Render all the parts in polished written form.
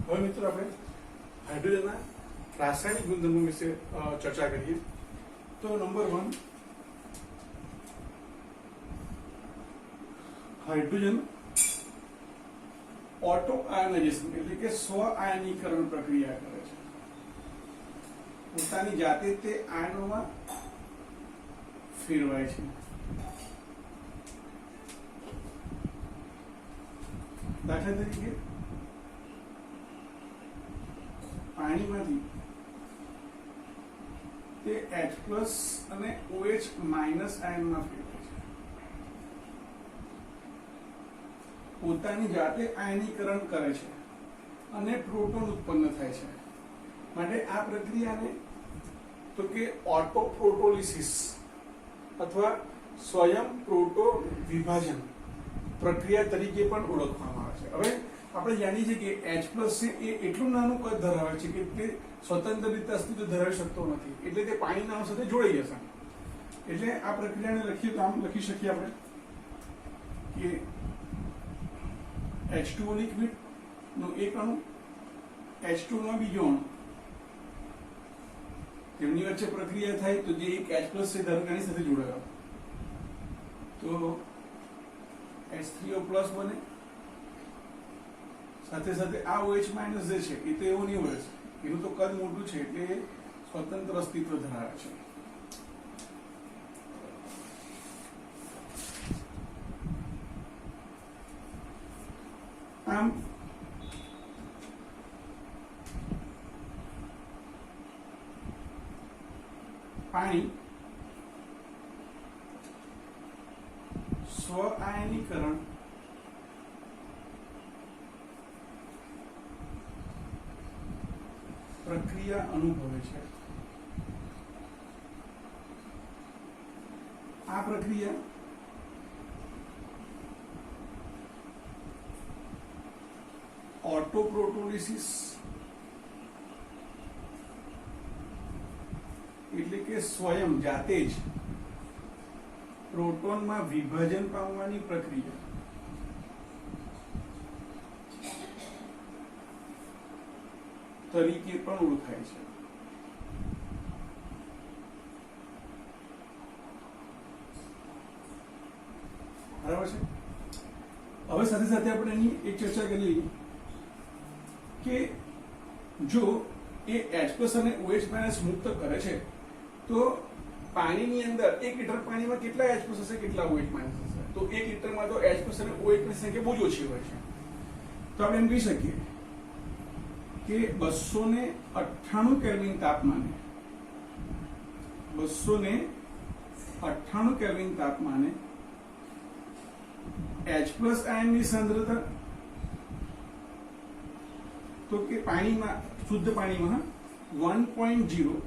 હવે મિત્રો આપણે હાઇડ્રોજનના રાસાયણિક ગુણધર્મો વિશે ચર્ચા કરીએ. તો નંબર 1, હાઇડ્રોજન ઓટો આયનાઇઝેશન એટલે કે સ્વ આયનીકરણ પ્રક્રિયા કરે છે. પોતાની જાતે તે આયનોમાં ફેરવાય છે. દાખલા તરીકે પાણીમાંથી તે H+ અને OH- આયનમાં ફેરવાય છે. પોતાની જાતે આયનીકરણ કરે છે અને પ્રોટોન ઉત્પન્ન થાય છે. માટે આ પ્રક્રિયાને તો કે ઓટો પ્રોટોલિસિસ અથવા સ્વયં પ્રોટો વિભાજન પ્રક્રિયા તરીકે પણ ઓળખવામાં આવે છે. હવે આપણે જાણીએ છીએ કે H+ છે એ એટલું નાનું કદ ધરાવે છે કે તે સ્વતંત્ર રીતે અસ્તિત્વ ધરાવી શકતો નથી, એટલે તે પાણીના અણુ સાથે જોડાઈ જશે. એટલે આ પ્રક્રિયાને લખીએ તો આમ લખી શકીએ આપણે કે H2O લિક્વિડ નો એક અણુ H2 નો બીજો અણુ, તેમની વચ્ચે પ્રક્રિયા થાય તો જે એક H+ છે ધારો કે આની સાથે જોડાયો તો H3O+ બને. સાથે સાથે આ OH- જે છે એ તો એવું નહીં હોય, એનું તો કદ મોટું છે એટલે સ્વતંત્ર અસ્તિત્વ ધરાવે છે. આમ પાણી સ્વ આયનીકરણ પ્રક્રિયા અનુભવે છે. આ પ્રક્રિયા ઓટોપ્રોટોલિસિસ એટલે કે સ્વયં જાતે જ પ્રોટોનમાં વિભાજન પામવાની પ્રક્રિયા તરીકે પણ ઓળખાય છે. બરાબર છે. હવે સાથે સાથે આપણે એની એક ચર્ચા કરી લઈએ કે જો એ H+ અને OH- મુક્ત કરે છે તો પાણીની અંદર 1 લીટર પાણીમાં કેટલા H+ હશે, કેટલા OH- હશે? તો 1 લીટરમાં તો H+ અને OH ની સંખ્યા બહુ જ ઓછી હોય છે. તો આપણે એમ કહી શકીએ કે 298 કેલ્વિન તાપમાને 298 કેલ્વિન તાપમાને H+ આયનની સાંદ્રતા તો કે પાણીમાં શુદ્ધ પાણીમાં 1.0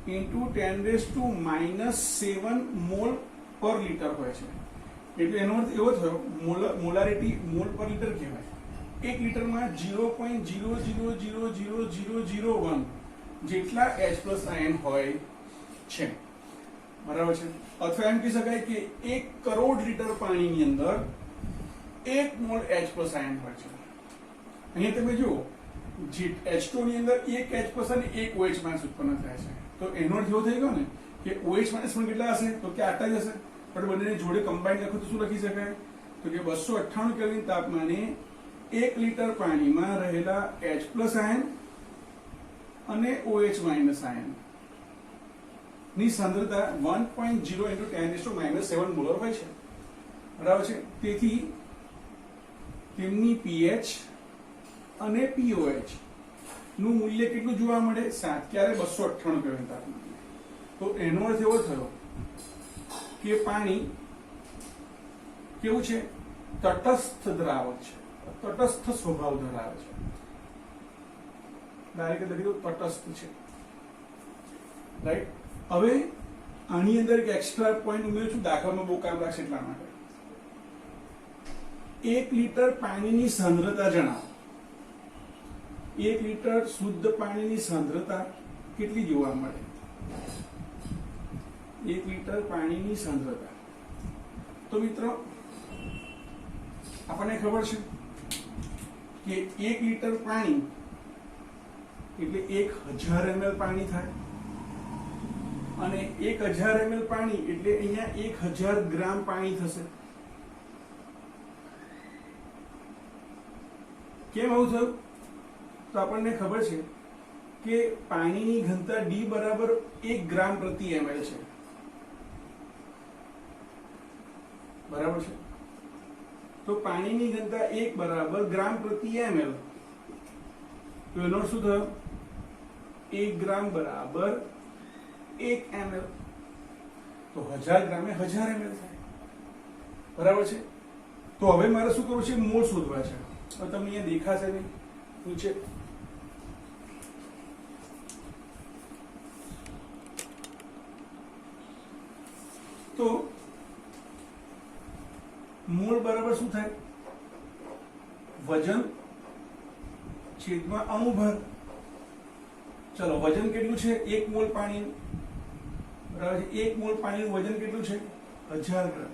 into 10⁻⁻7 મોલ પર લીટર હોય છે. એટલે એનો અર્થ એવો થયો, મોલારિટી મોલ પર લીટર કહેવાય. 1 લીટરમાં 0.000001 જેટલા H+ આયન હોય છે. બરાબર છે. અથવા એમ કહી શકાય કે 1 કરોડ લીટર પાણીની અંદર 1 મોલ H+ આયન હોય છે. અહીંયા તમે જુઓ H2 ની અંદર 1 H+ અને 1 OH- ઉત્પન્ન થાય છે. તો એનો અર્થ એવો થઈ ગયો ને કે OH- પણ કેટલા હશે, તો કે આટલા જ હશે. પણ બંનેને જોડે કમ્બાઈન લખો તો શું લખી શકાય, તો કે 298 કેલ્વિન તાપમાને 1 લીટર પાણીમાં રહેલા H+ આયન અને OH- આયન ની સાંદ્રતા 1.0 into 10⁻⁻7 મોલર હોય છે. બરાબર છે. તેથી તેમની pH અને pOH નું મૂલ્ય કેટલું જોવા મળે, 7. ક્યારે? 298 કેલ્વિન તાપમાને. તો એનો અર્થ એવો થયો કે પાણી કેવું છે, તટસ્થ દ્રાવક છે, તટસ્થ સ્વભાવ ધરાવે છે. ડાયરેક્ટ લખી દો તટસ્થ છે. રાઈટ. હવે આની અંદર એક એક્સ્ટ્રા પોઈન્ટ ઉમેરું છું, દાખલામાં બહુ કામ લાગશે એટલા માટે. 1 લીટર પાણીની સાંદ્રતા જણાવો. 1 લીટર શુદ્ધ પાણીની સાંદ્રતા કેટલી જોવા મળે? 1 લીટર પાણીની સાંદ્રતા તો મિત્રો આપણને ખબર છે કે 1 લિટર પાણી એટલે 1000 ml પાણી થાય, અને 1000 ml પાણી એટલે અહીંયા 1000 ગ્રામ પાણી થશે. કેમ આવું થયું? તો આપણને ખબર છે કે પાણીની ઘનતા D બરાબર 1 ગ્રામ પ્રતિ ml છે. બરાબર છે? તો પાણીની ઘનતા 1 બરાબર ગ્રામ પ્રતિ ml. તો એનો શું થયો? 1 ગ્રામ બરાબર 1 ml. તો 1000 ગ્રામે 1000 ml થાય. બરાબર છે? તો હવે મારે શું કરવું છે? મોલ શોધવા છે. હવે તમને અહીંયા દેખાશે નહીં નીચે. તો મોલ બરાબર શું થાય? વજન છેદમાં અણુભાર. ચલો, વજન કેટલું છે? 1 મોલ પાણી. બરાબર છે? 1 મોલ પાણીનું વજન કેટલું છે? 1000 ગ્રામ.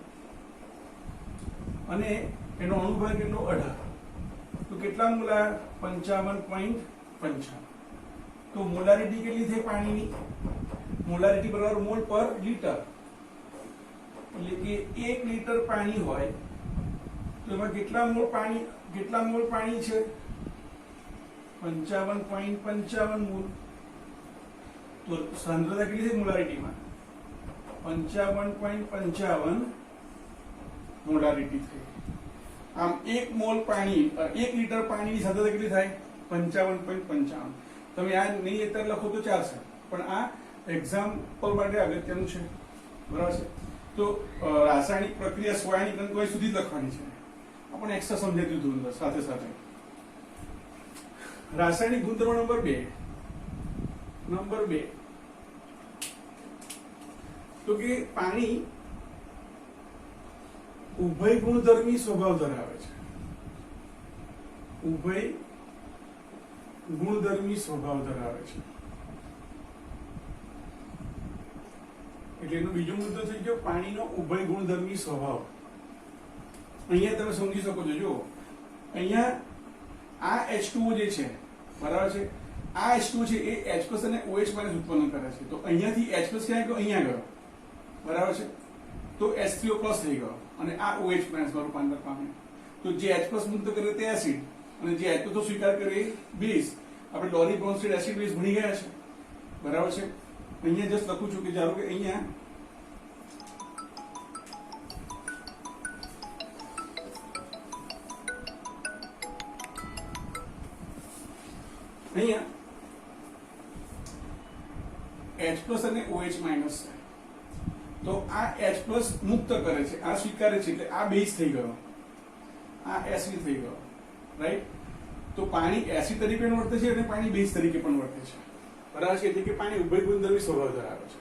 અને એનો અણુભાર કેટલો? 18. તો કેટલા મોલ આવ્યા? 55.55. તો મોલારિટી કેટલી થઈ પાણીની? મોલારિટી બરાબર મોલ પર લિટર. એટલે કે 1 લિટર પાણી હોય તો એમાં કેટલા મોલ પાણી છે? 55.55 મોલ. તો સાંદ્રતા કેટલી થઈ મોલારિટીમાં? 55.55 મોલારિટી થઈ. આમ 1 મોલ પાણી 1 લિટર પાણીની સાંદ્રતા કેટલી થાય? 55.55. તમે આ નહીં અત્યારે લખો તો ચાલશે, પણ આ એક્ઝામ્પલ માટે અગત્યનું છે. બરાબર છે? તો રાસાયણિક પ્રક્રિયા સ્વાયની તંતુ સુધી લખવાની છે. આપણે એક્સ્ટ્રા સમજાવી દીધું અંદર સાથે સાથે. રાસાયણિક ગુણધર્મ નંબર 2 તો કે પાણી ઉભય ગુણધર્મી સ્વભાવ ધરાવે છે. ઉભય ગુણધર્મી સ્વભાવ ધરાવે છે. એટલે એનો બીજો મુદ્દો થઈ ગયો પાણીનો ઉભય ગુણધર્મી સ્વભાવ. અહીંયા તમે સમજી શકો છો. જો અહીંયા આ H2O જે છે, બરાબર છે, આ H2O છે એ H+ અને OH માઇનસ ઉત્પન્ન કરે છે. તો અહીંયાથી H+ ક્યાં ગયો? અહીંયા ગયો. બરાબર છે? તો H3O+ થઈ ગયો અને આ OH માઇનસ માં રૂપાંતર પામે. તો જે H+ મુક્ત કરે તે એસિડ અને જે H2 તો સ્વીકાર કરે એ બેઝ. આપણે લોરી બ્રોન્સ્ટેડ એસિડ બેઝ ભણી ગયા છે. બરાબર છે? અહીંયા જસ્ટ લખું છું કે ધારો કે અહીંયા H+ અને OH માઇનસ છે. તો આ H+ મુક્ત કરે છે, આ સ્વીકારે છે, એટલે આ બેઝ થઈ ગયો, આ એસિડ થઈ ગયો. રાઈટ? તો પાણી એસિડ તરીકે પણ વર્તે છે અને પાણી બેઝ તરીકે પણ વર્તે છે. બરાબર છે? એટલે કે પાણી ઉભય ગુણધર્મી સ્વભાવ ધરાવે છે.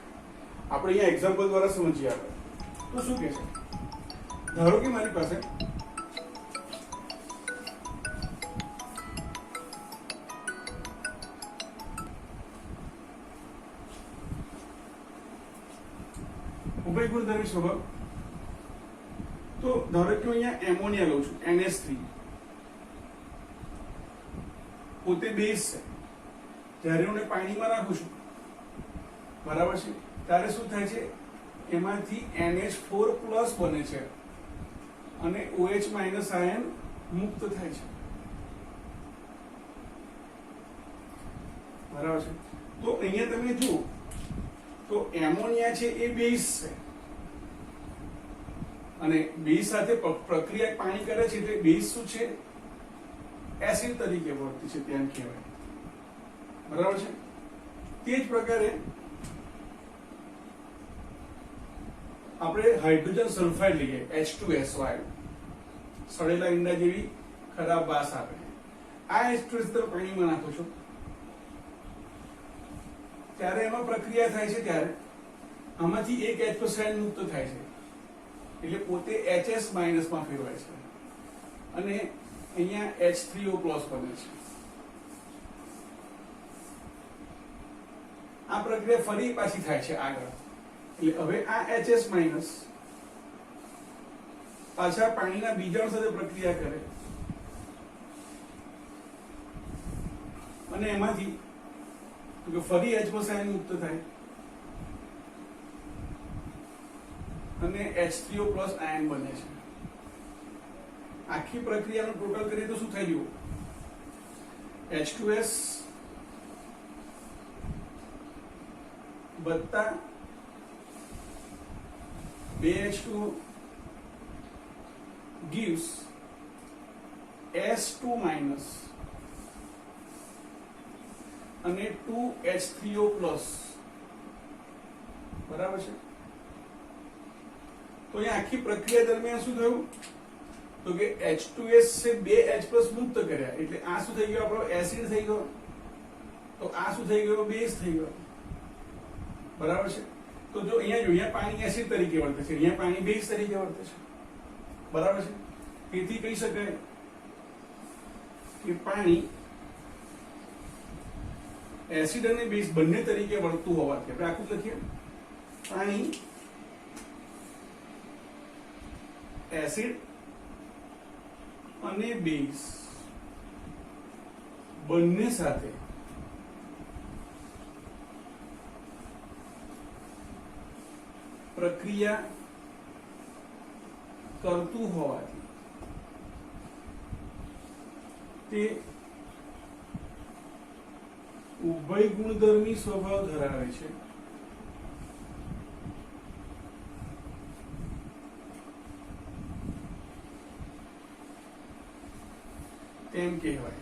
આપણે અહીંયા એક્ઝામ્પલ દ્વારા સમજીએ. આપણે તો શું કહે છે? ધારો કે મારી પાસે ઉભય ગુણધર્મી સ્વભાવ. તો ધારો કે અહીંયા એમોનિયા લઉં છું, NH3 પોતે બેઝ છે. જ્યારે હું પાણીમાં નાખું છું, બરાબર છે, ત્યારે શું થાય છે? એમાંથી NH4+ બને છે અને OH માઇનસ આયન મુક્ત થાય છે. બરાબર છે? તો અહીંયા તમે જુઓ તો એમોનિયા છે એ બેઝ છે અને બેઝ સાથે પ્રક્રિયા પાણી કરે છે એટલે બેઝ શું છે? એસિડ તરીકે વર્તે છે, તેમ કહેવાય. બરાબર છે? તે જ પ્રકારે આપણે હાઇડ્રોજન સલ્ફાઇડ લઈએ, H2SO, સડેલા ઈંડા જેવી ખરાબ વાસ આપે. આ H2S તમે પાણીમાં નાખો છો ત્યારે એમાં પ્રક્રિયા થાય છે, ત્યારે આમાંથી એક H+ મુક્ત થાય છે એટલે પોતે HS- માં ફેરવાય છે અને અહીંયા H3O+ બને છે. આ પ્રક્રિયા ફરી પાછી થાય છે આગળ. એટલે હવે આ HS- પાછા પાણીના બીજાણુ સાથે પ્રક્રિયા કરે અને એમાંથી તો કે ફરી H+ આયન મુક્ત થાય અને H3O+ આયન બને છે. આખી પ્રક્રિયાનું ટોટલ કરીએ તો શું થઈ ગયું? H2S વત્તા 2H2 gives S2- અને 2H3O+. બરાબર છે. તો અહીંયા આખી પ્રક્રિયા દરમિયાન શું થયું? તો કે H2S છે 2H+ મુક્ત કર્યા એટલે આ શું થઈ ગયો? આપણો એસિડ થઈ ગયો. તો આ શું થઈ ગયો? બેઝ થઈ ગયો. બરાબર છે. તો જો અહીંયા પાણી એસિડ તરીકે વર્તે છે, અહીંયા પાણી બેઝ તરીકે વર્તે છે. બરાબર છે. તેથી કહી શકાય કે પાણી એસિડ અને બેઝ બંને તરીકે વર્તતું હોવાથી આપણે આખું લખીએ, પાણી એસિડ અને બેઝ બંને સાથે પ્રક્રિયા કરતું હોવાથી તે ઉભય ગુણધર્મી સ્વભાવ ધરાવે છે. તેમ કહેવાય.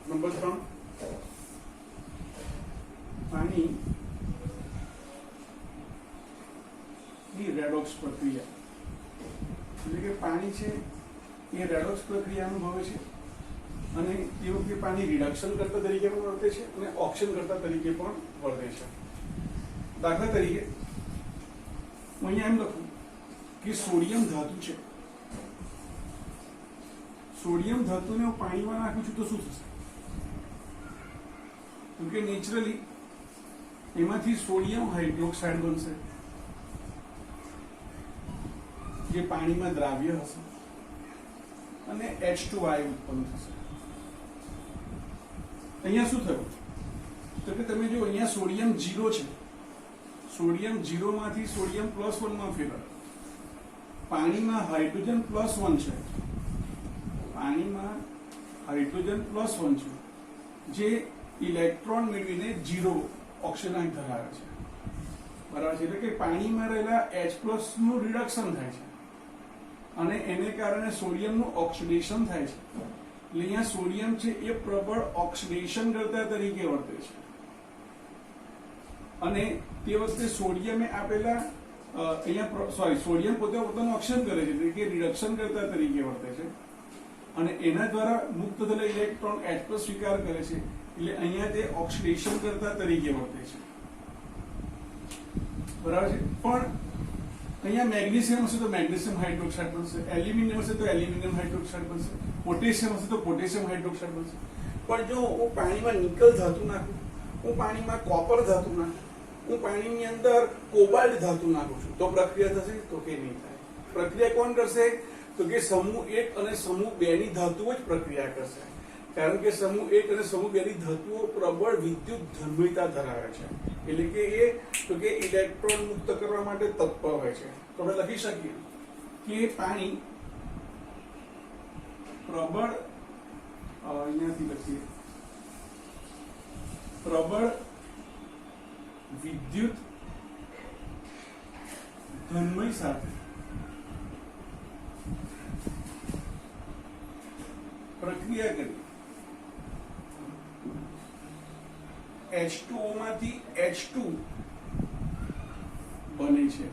નંબર 3, પાણી ની રેડોક્સ પ્રક્રિયા, એટલે કે પાણી છે એ રેડોક્સ પ્રક્રિયા અનુભવે છે અને તે વખતે પાણી રિડક્શન કરતા તરીકે પણ વર્તે છે અને ઓક્સિજન કરતા તરીકે પણ વર્તે છે. દાખલા તરીકે હું અહીંયા એમ લખું કે સોડિયમ ધાતુ છે. સોડિયમ ધાતુને હું પાણીમાં નાખું છું તો શું થશે? કેમ કે નેચરલી એમાંથી સોડિયમ હાઇડ્રોક્સાઇડ બનશે જે પાણીમાં દ્રાવ્ય હશે અને H2 વાયુ ઉત્પન્ન થશે. અહીંયા શું થયું? તો કે તમે જો અહીંયા સોડિયમ 0 છે, સોડિયમ 0 માંથી સોડિયમ +1 માં ફેરવાય. પાણીમાં હાઇડ્રોજન +1 છે, પાણીમાં હાઇડ્રોજન +1 છે જે ઇલેક્ટ્રોન મેળવીને 0 ઓક્સિજન ધરાવે છે. બરાબર છે. એટલે કે પાણીમાં રહેલા H+ નું રિડક્શન થાય છે અને એને કારણે સોડિયમનું ઓક્સિડેશન થાય છે. એટલે અહીંયા સોડિયમ છે એ પ્રબળ ઓક્સિડેશન કરતા તરીકે વર્તે છે અને તે વખતે સોડિયમે આપેલા સોડિયમ પોતે પોતાનું ઓક્સિજન કરે છે એટલે કે રિડક્શન કરતા તરીકે વર્તે છે અને એના દ્વારા મુક્ત થયેલા ઇલેક્ટ્રોન H+ સ્વીકાર કરે છે એટલે અહીંયા તે ઓક્સિડેશન કરતા તરીકે વર્તે છે. બરાબર છે. પણ અહીંયા મેગ્નેશિયમ હશે તો મેગ્નેશિયમ હાઇડ્રોક્સાઇડ બનશે, એલ્યુમિનિયમ હશે તો એલ્યુમિનિયમ હાઇડ્રોક્સાઇડ બનશે, પોટેશિયમ હશે તો પોટેશિયમ હાઇડ્રોક્સાઇડ બનશે. પણ જો હું પાણીમાં નિકલ ધાતુ નાખું, હું પાણીમાં કોપર ધાતુ નાખું, હું પાણીની અંદર કોબાલ્ટ ધાતુ નાખું છું તો પ્રક્રિયા થશે? તો કે નહીં થાય. પ્રક્રિયા કોણ કરશે? તો કે સમૂહ 1 અને સમૂહ 2 ની ધાતુઓ જ પ્રક્રિયા કરશે. કારણ કે સમૂહ 1 અને સમૂહ 2 ની ધાતુઓ પ્રબળ વિદ્યુત ધર્મિતા ધરાવે છે એટલે કે એ તો કે ઇલેક્ટ્રોન મુક્ત કરવા માટે તત્પર હોય છે. તો આપણે લખી શકીએ કે પાણી પ્રબળ, અહીંયાથી લખીએ, પ્રબળ વિદ્યુત ધન્મય સાથે પ્રક્રિયા કરી H2O માંથી H2 બને છે.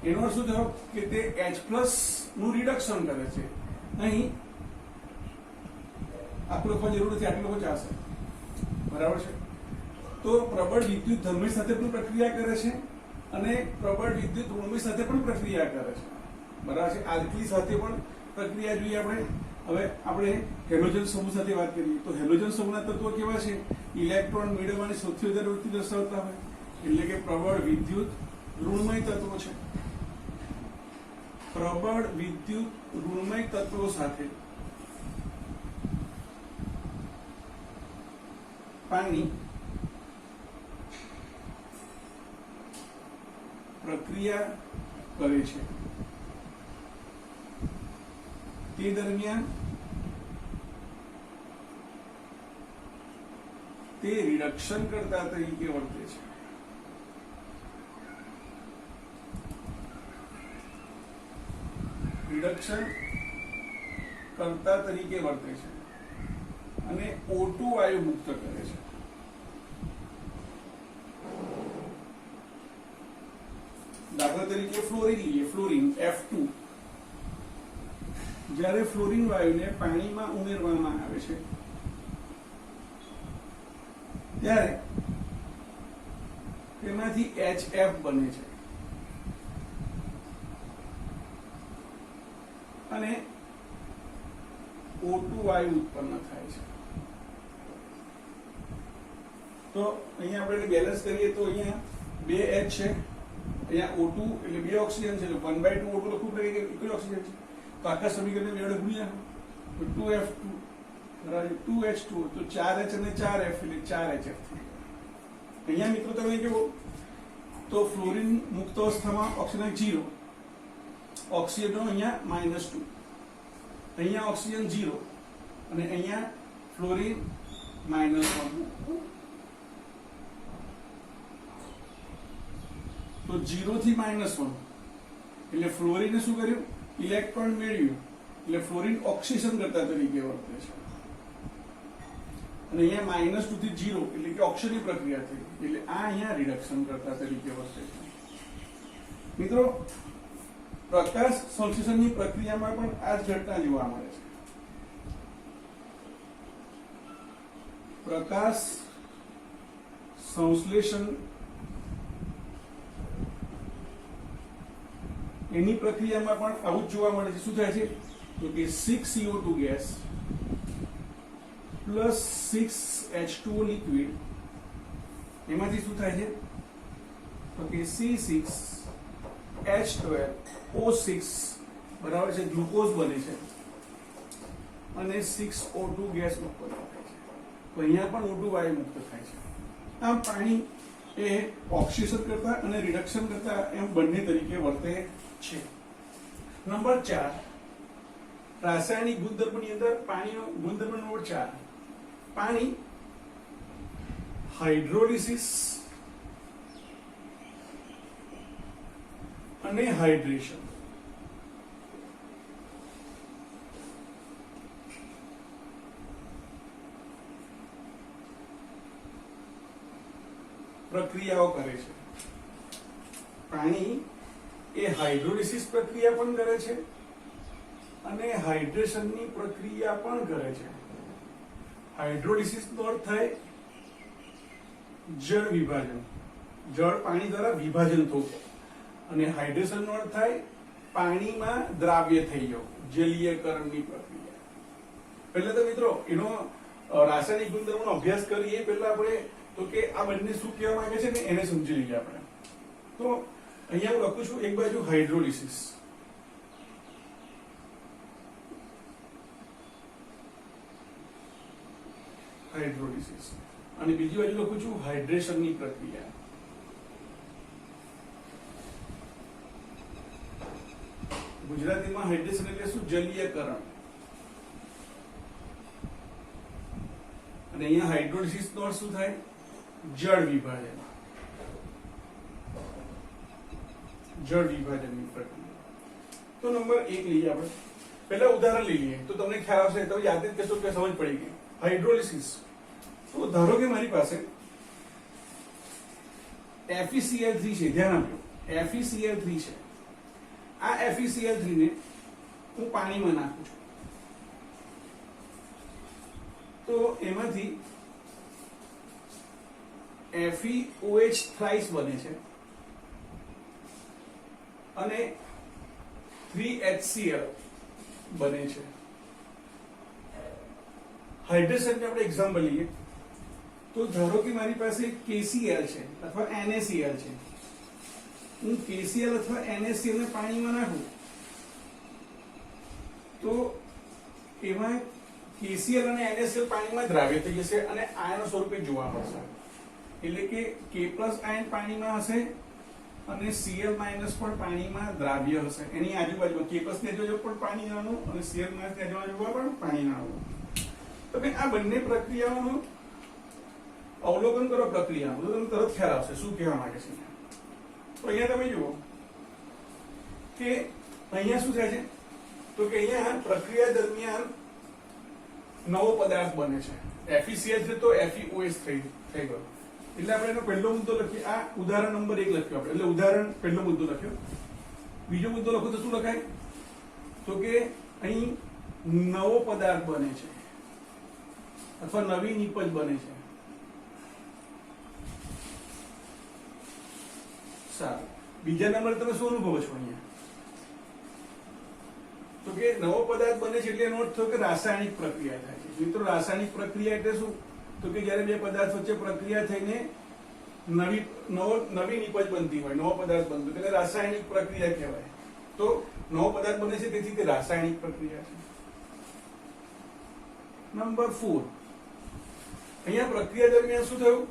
એનો અર્થ શું થયો કે તે H+ નું રિડક્શન કરે છે. અહીં આટલું લખવા જરૂર નથી, આટલું લખો ચાલશે. બરાબર છે. તો પ્રબળ વિદ્યુત ધર્મી સાથે પણ પ્રક્રિયા કરે છે અને પ્રબળ વિદ્યુત ઋણમી સાથે પણ પ્રક્રિયા કરે છે. બરાબર છે. આલ્કલી સાથે પણ પ્રક્રિયા જોઈએ આપણે હવે આપણે હેલોજન સમૂહ સાથે વાત કરીએ તો હેલોજન સમૂહના તત્વો કેવા છે? ઇલેક્ટ્રોન મેળવવાની સૌથી વધારે વૃત્તિ દર્શાવતા હોય, એટલે કે પ્રબળ વિદ્યુત ઋણમય તત્વો છે. પ્રબળ વિદ્યુત ઋણમય તત્વો સાથે પાણી પ્રક્રિયા કરે છે. તે દરમિયાન તે રિડક્શન કરતા તરીકે વર્તે છે. રિડક્શન કરતા તરીકે વર્તે છે અને O2 વાયુ મુક્ત કરે છે. દાખલા તરીકે ફ્લોરિન લઈએ, ફ્લોરિન F2. જ્યારે ફ્લોરિન વાયુને પાણીમાં ઉમેરવામાં આવે છે ત્યારે તેમાંથી HF બને છે અને O2 વાયુ ઉત્પન્ન થાય છે. તો અહીંયા આપણે બેલેન્સ કરીએ તો અહીંયા 2 H છે, અહીંયા O2 એટલે 2 ઓક્સિજન છે, એટલે 1/2 O2 લખવું પડે કે એક જ ઓક્સિજન છે. તો આખા સમીકરણને 2 વડે ગુણ્યા તો 2F2 બરાબર 2H2 તો 4H અને 4F એટલે 4HF થઈ ગયો. અહીંયા મિત્રો તમે જુઓ તો ફ્લોરિન મુક્ત અવસ્થામાં ઓક્સિજન 0, ઓક્સિજનનો અહીંયા -2, અહીંયા ઓક્સિજન 0 અને અહીંયા ફ્લોરિન -1. તો 0 થી -1 એટલે ફ્લોરિને શું કર્યું? ઇલેક્ટ્રોન મેળવ્યું, એટલે ફ્લોરિન ઓક્સિજન કરતા તરીકે વર્તે છે. અને અહીંયા -2 થી 0 એટલે કે ઓક્સિજનની પ્રક્રિયા થઈ, એટલે આ અહીંયા રિડક્શન કરતા તરીકે વર્તે છે. મિત્રો, પ્રકાશ સંશ્લેષણની પ્રક્રિયામાં પણ આ જ ઘટના જોવા મળે છે. પ્રકાશ સંશ્લેષણ એની પ્રક્રિયામાં પણ આવું જ જોવા મળે છે. શું થાય છે? તો કે 6CO2 gas plus 6H2O liquid, એમાંથી શું થાય છે? તો કે C6H12O6 બરાબર છે, ગ્લુકોઝ બને છે અને 6O2 ગેસ ઉત્પન્ન થાય છે. તો અહીંયા પણ O2 વાયુ મુક્ત થાય છે. આમ પાણી એ ઓક્સિજન કરતા અને રિડક્શન કરતા એમ બંને તરીકે વર્તે છે. નંબર 4, રાસાયણિક ગુણધર્મની અંદર પાણીનો ગુણધર્મ નંબર 4, પાણી હાઇડ્રોલિસિસ અને હાઇડ્રેશન પ્રક્રિયાઓ કરે છે. પાણી એ હાઇડ્રોલિસિસ પ્રક્રિયા પણ કરે છે અને હાઇડ્રેશનની પ્રક્રિયા પણ કરે છે. હાઇડ્રોલિસિસનો અર્થ થાય જળ વિભાજન, જળ પાણી દ્વારા વિભાજન થવું, અને હાઇડ્રેશનનો અર્થ થાય પાણીમાં દ્રાવ્ય થઈ જવું, જલીયકરણની પ્રક્રિયા. પહેલા તો મિત્રો એનો રાસાયણિક ગુણધર્મનો અભ્યાસ કરીએ પહેલા આપણે તો કે આ બંને શું કહેવા માંગે છે ને એને સમજી લઈએ આપણે. તો અહીંયા હું લખું છું એક બાજુ હાઇડ્રોલિસિસ, હાઇડ્રોલિસિસ અને બીજી બાજુ લખું છું હાઇડ્રેશનની પ્રક્રિયા. ગુજરાતીમાં હાઇડ્રેશન એટલે શું? જલીયકરણ. અને અહીંયા હાઇડ્રોલિસિસ નો અર્થ શું થાય? જળ વિભાજન, જળ વિભાજનની પ્રક્રિયા. તો નંબર 1 લઈએ આપણે. પહેલા ઉદાહરણ લઈએ તો તમને ખ્યાલ આવશે, તમે યાદ જ કહેશો કે સમજ પડી ગઈ. હાઇડ્રોલિસિસ. તો ધારો કે મારી પાસે FeCl3 છે, ધ્યાન આપજો, FeCl3 છે. આ FeCl3 ને હું પાણીમાં નાખું છું તો એમાંથી FeOH થ્રાઇસ બને છે અને 3HCl બને છે. હાઇડ્રેશનની આપણે એક્ઝામ્પલ લઈએ તો ધારો કે મારી પાસે KCl છે અથવા NaCl છે. હું KCl અથવા NaCl ને પાણીમાં નાખું તો એમાં KCl અને NaCl પાણીમાં દ્રાવ્ય થઈ જશે અને આયન સ્વરૂપે જોવા મળશે. એટલે કે K+ આયન પાણીમાં હશે અને Cl- પણ પાણીમાં દ્રાવ્ય હશે. એની આજુબાજુ K+ ની આજુબાજુ પણ પાણી નાનું અને Cl- ની આજુબાજુ પણ પાણી નાનું. તો ભાઈ આ બંને પ્રક્રિયાઓનું અવલોકન કરો પ્રક્રિયાનું તો તમને તરત ખ્યાલ આવશે શું કહેવા માંગે છે. તો અહીંયા તમે જુઓ કે અહીંયા શું થાય છે તો કે અહીંયા પ્રક્રિયા દરમિયાન નવો પદાર્થ બને છે. FeCl છે તો FeOH થઈ ગયો. એટલે આપણે એનો પહેલો મુદ્દો લખીએ. આ ઉદાહરણ નંબર 1 લખ્યો આપણે. એટલે ઉદાહરણ પહેલો મુદ્દો લખ્યો. બીજો મુદ્દો લખો તો શું લખાય તો કે અહીં નવો પદાર્થ બને છે અથવા નવી નિપજ બને છે. સારું. બીજા નંબરે તમે શું અનુભવો છો અહીંયા તો કે નવો પદાર્થ બને છે એટલે એનો અર્થ થયો કે રાસાયણિક પ્રક્રિયા થાય છે. મિત્રો રાસાયણિક પ્રક્રિયા એટલે શું તો કે જ્યારે બે પદાર્થ વચ્ચે પ્રક્રિયા થઈને નવી નિપજ બનતી હોય, નવો પદાર્થ બનતો એટલે રાસાયણિક પ્રક્રિયા કહેવાય. તો નવો પદાર્થ બને છે તેથી તે રાસાયણિક પ્રક્રિયા છે. નંબર 4 અહીંયા પ્રક્રિયા દરમિયાન શું થયું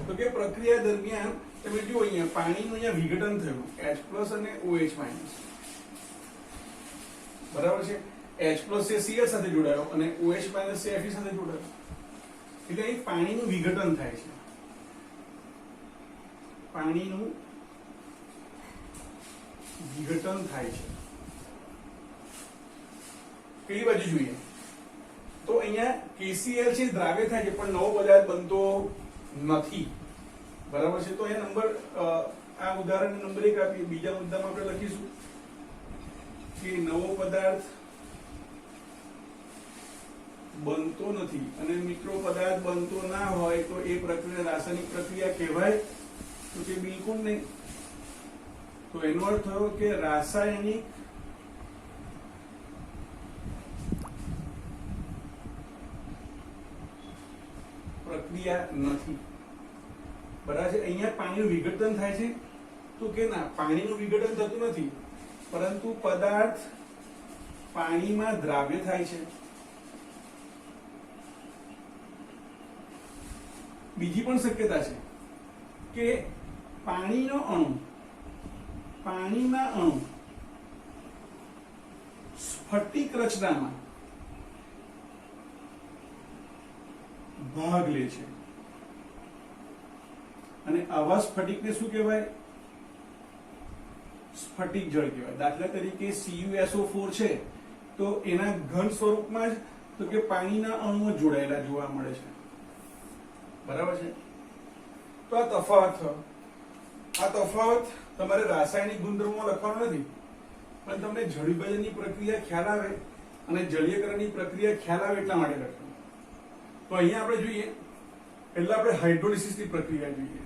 તો કે પ્રક્રિયા દરમિયાન તમે જુઓ અહીંયા પાણીનું અહીંયા વિઘટન થયું H+ અને OH-. બરાબર છે. H+ છે Cl સાથે જોડાયો અને OH- છે Fe સાથે જોડાયો. એટલે અહીં પાણીનું વિઘટન થાય છે. પાણીનું વિઘટન થાય છે. કઈ બાજુ જોઈએ તો અહીંયા KCl છે દ્રાવ્ય થાય છે પણ નવો પદાર્થ બનતો નથી. બરાબર છે. તો અહીંયા નંબર આ ઉદાહરણ નંબર 1 આપીએ. બીજા મુદ્દામાં આપણે લખીશું કે નવો પદાર્થ બનતો નથી અને મિત્રો પદાર્થ બનતો ના હોય તો એ પ્રક્રિયા રાસાયણિક પ્રક્રિયા કહેવાય તો કે બિલકુલ નહીં. તો એનો અર્થ થયો કે રાસાયણિક પ્રક્રિયા નથી. બરાબર છે. અહીંયા પાણીનું વિઘટન થાય છે તો કે ના પાણીનું વિઘટન થતું નથી પરંતુ પદાર્થ પાણીમાં દ્રાવ્ય થાય છે. બીજી પણ શક્યતા છે કે પાણીના અણુ સ્ફટિક રચનામાં ભાગ લે છે અને આવા સ્ફટિકને શું કહેવાય સ્ફટિક જળ કહેવાય. દાખલા તરીકે CuSO4 છે તો એના ઘન સ્વરૂપમાં જ તો કે પાણીના અણુઓ જોડાયેલા જોવા મળે છે. બરાબર છે. તો આ તફાવત તમારે રાસાયણિક ગુણધર્મો લખવાનો નથી પણ તમને જળ વિભાજનની પ્રક્રિયા ખ્યાલ આવે અને જળીયકરણની પ્રક્રિયા ખ્યાલ આવે એટલા માટે લખવાનું. તો અહીંયા આપણે જોઈએ પહેલા આપણે હાઇડ્રોલિસિસની પ્રક્રિયા જોઈએ.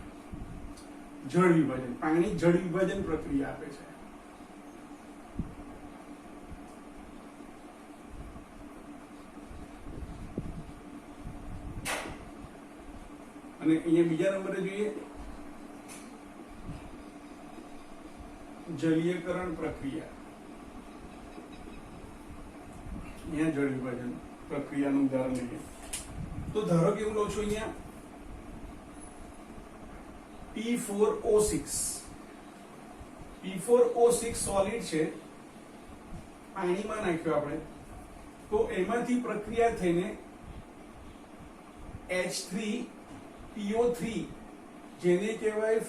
જળ વિભાજન પાણી જળ વિભાજન પ્રક્રિયા આપે છે. અને અહીંયા બીજા નંબરે જોઈએ જલીયકરણ પ્રક્રિયા. અહીંયા જળ વિભાજન પ્રક્રિયાનું ઉદાહરણ લઈએ તો ધારો કે હું લઉં છું અહીંયા P4O6 સોલિડ છે પાણીમાં નાખ્યો આપણે તો એમાંથી પ્રક્રિયા થઈને H3PO3 જેને કહેવાય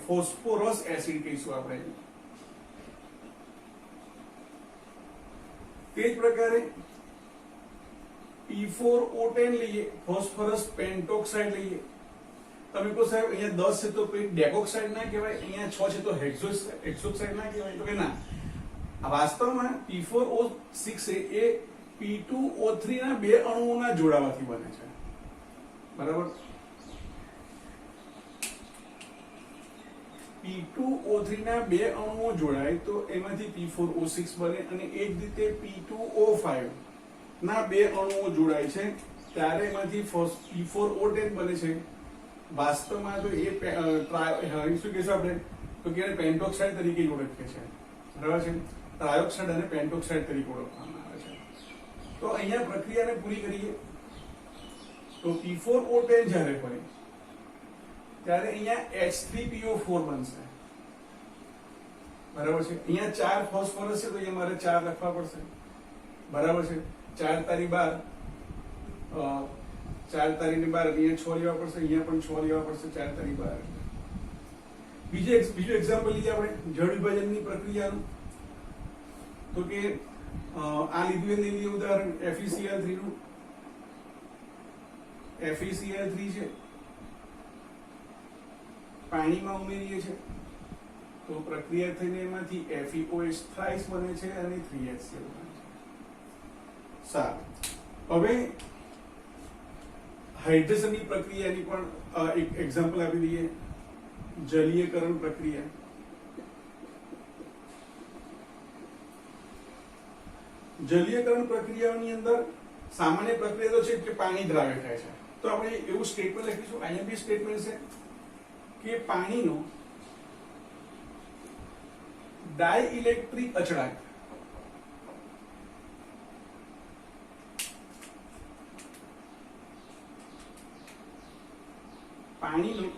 ફોસ્ફોરસ એસિડ કહીશું આપણે. તે જ પ્રકારે P4O10 લઈએ ફોસ્ફરસ પેન્ટોક્સાઇડ લઈએ. તમે કહો સાહેબ અહીંયા 10 છે તો કોઈ ડેકોક્સાઇડ ના કહેવાય, અહીંયા 6 છે તો હેક્સોક્સાઇડ ના કહેવાય? તો કે ના, આ વાસ્તવમાં P4O6 એ P2O3 ના બે અણુઓના જોડાવાથી બને છે. બરાબર. P2O3 ના બે અણુઓ જોડાય તો એમાંથી P4O6 બને અને એ જ રીતે P2O5 ના બે અણુઓ જોડાય છે ત્યારે એમાંથી P4O10 બને છે. વાસ્તવમાં તો એ શું કહેશું આપણે તો કે પેન્ટોક્સાઇડ તરીકે ઓળખીએ છીએ, બરાબર છે. ટ્રાયોક્સાઇડ અને પેન્ટોક્સાઇડ તરીકે ઓળખવામાં આવે છે. તો અહીંયા પ્રક્રિયાને પૂરી કરીએ તો P4O10 જ્યારે હોય ત્યારે અહીંયા H3PO4 બનશે, બરાબર છે. અહીંયા 4 ફોસ્ફરસ છે તો અહીંયા મારે 4 લખવા પડશે, બરાબર છે. 4 તારી 12, 4 તારીને 12, અહીંયા 6 લેવા પડશે, અહીંયા પણ 6 લેવા પડશે, 4 તારી 12. બીજું એક્ઝામ્પલ લઈએ આપણે જળ વિભાજનની પ્રક્રિયાનું. તો કે આ લીધું એ લઈએ ઉદાહરણ FeCl3 નું. FeCl3 છે, પાણીમાં ઉમેરીએ છીએ તો પ્રક્રિયા થઈને એમાંથી FeOH થ્રાઇસ બને છે અને 3HCl બને છે. સારું, હવે હાઇડ્રેશનની પ્રક્રિયાની પણ એક એક્ઝામ્પલ આપી દઈએ. જલીયકરણ પ્રક્રિયા. જલીયકરણ પ્રક્રિયાઓની અંદર સામાન્ય પ્રક્રિયા તો છે કે પાણી દ્રાવ્ય થાય છે. તો આપણે એવું સ્ટેટમેન્ટ લખીશું, અહીંયા બી સ્ટેટમેન્ટ છે કે પાણીનો ડાઇઇલેક્ટ્રિક અચળાંક પાણીનો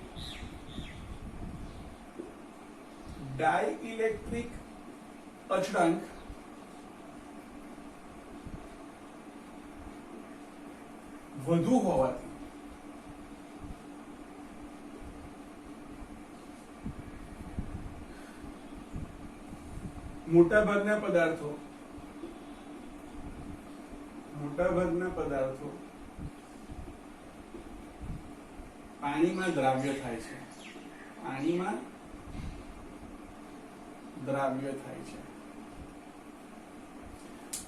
ડાઇઇલેક્ટ્રિક અચળાંક વધુ હોવાથી મોટાભાગના પદાર્થો પાણીમાં દ્રાવ્ય થાય છે. પાણીમાં દ્રાવ્ય થાય છે.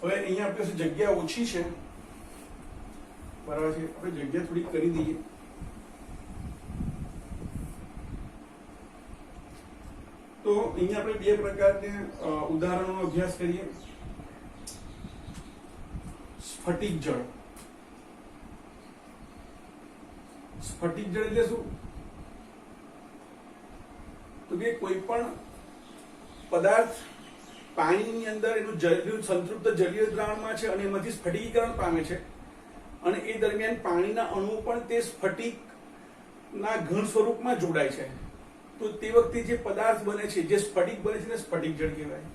હવે અહીંયા આપણી પાસે જગ્યા ઓછી છે, બરાબર છે. આપણે જગ્યા થોડી કરી દઈએ. તો અહીંયા આપણે બે પ્રકારના ઉદાહરણોનો અભ્યાસ કરીએ. સ્ફટિક જળ. સ્ફટિક જળ એટલે શું? તો કે કોઈ પણ પદાર્થ પાણીની અંદર એનું સંતૃપ્ત જલીય દ્રાવણમાં છે અને એમાંથી સ્ફટિકીકરણ પામે છે અને એ દરમિયાન પાણીના અણુઓ પણ તે સ્ફટિકના ઘન સ્વરૂપમાં જોડાય છે. તો તે વખતે જે પદાર્થ બને છે, જે સ્ફટિક બને છે, ને સ્ફટિક જળ કહેવાય.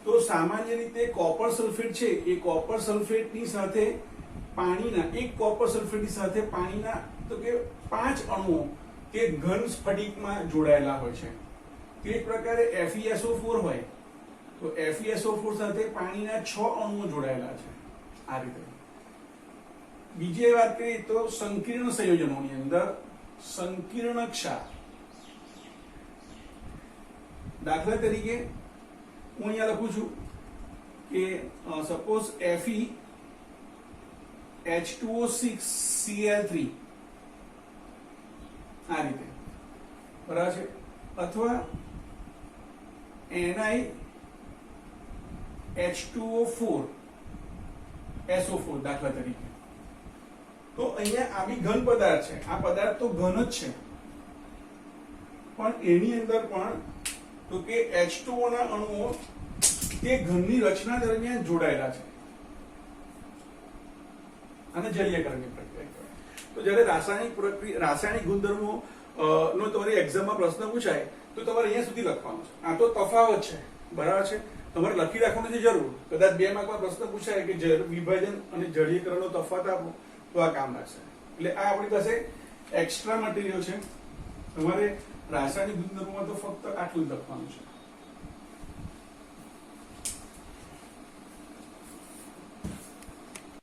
તો સામાન્ય રીતે કોપર સલ્ફેટ છે, એ કોપર સલ્ફેટની સાથે પાણીના એક કોપર સલ્ફેટની સાથે પાણીના તો કે 5 અણુઓ તે ઘન સ્ફટિકમાં જોડાયેલા હોય છે. તે જ પ્રકારે FeSO4 હોય તો FeSO4 સાથે પાણીના 6 અણુઓ જોડાયેલા છે. આ રીતે. બીજી વાત કરીએ તો સંકીર્ણ સંયોજનોની અંદર સંકીર્ણ ક્ષાર. દાખલા તરીકે હું અહીંયા લખું છું કે સપોઝ FeH2O6Cl3 આ રીતે, બરાબર છે. અથવા NiH2O4SO4 દાખલા તરીકે. તો અહીંયા આ બી ઘન પદાર્થ છે. આ પદાર્થ તો ઘન જ છે, પણ એની અંદર પણ તો કે H2O ના અણુઓ તે ઘનની રચના દરમિયાન જોડાયેલા છે. અને જલીયકરણની પ્રક્રિયા કહેવાય. તો જ્યારે રાસાયણિક ગુણધર્મો નો તમારી એક્ઝામમાં પ્રશ્ન પૂછાય તો તમારે અહીંયા સુધી લખવાનું છે. આ તો તફાવત છે, બરાબર છે. તમારે લખી રાખવાની નથી જરૂર. કદાચ 2 માર્કમાં પ્રશ્ન પૂછાય કે જળ વિભાજન અને જળીયકરણનો તફાવત આપો તો આ કામ લાગશે. એટલે આ આપણી પાસે એક્સ્ટ્રા મટીરિયલ છે. તમારે રાસાયણિક ગુણધર્મોમાં તો ફક્ત આટલું જ લખવાનું છે.